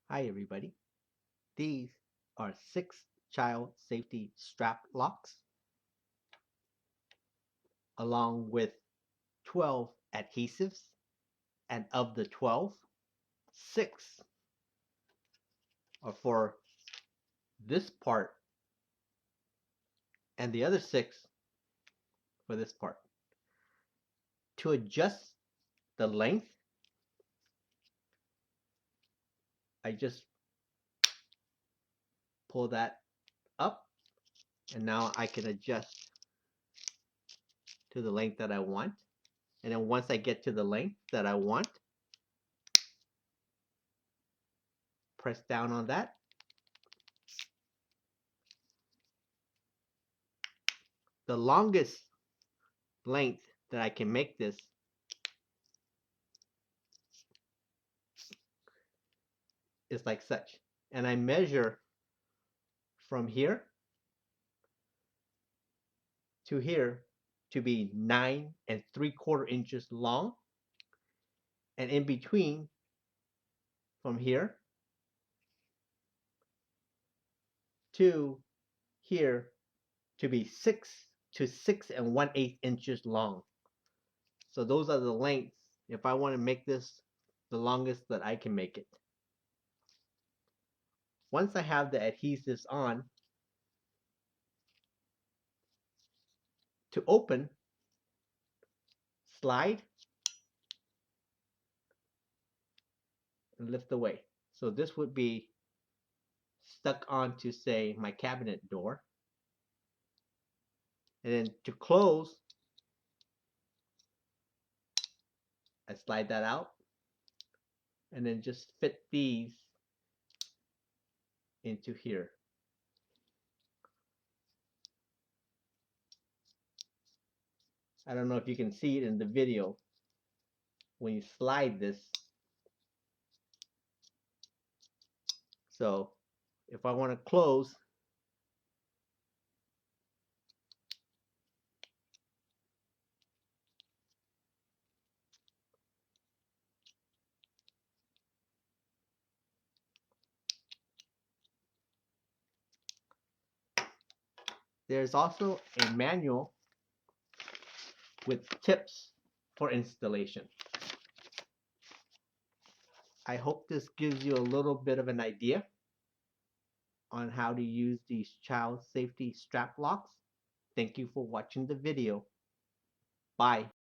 Hi everybody. These are 6 child safety strap locks along with 12 adhesives, and of the 12, 6 are for this part and the other 6 for this part. To adjust the length, I just pull that up and now I can adjust to the length that I want. And then once I get to the length that I want, press down on that. The longest length that I can make this is like such. And I measure from here to here to be 9 3/4 inches long, and in between from here to here to be 6 to 6 1/8 inches long. So those are the lengths if I want to make this the longest that I can make it. Once I have the adhesives on, to open, slide and lift away. So this would be stuck onto, say, my cabinet door. And then to close, I slide that out and then just fit these into here. I don't know if you can see it in the video. When you slide this, so if I want to close, there's also a manual with tips for installation. I hope this gives you a little bit of an idea on how to use these child safety strap locks. Thank you for watching the video. Bye.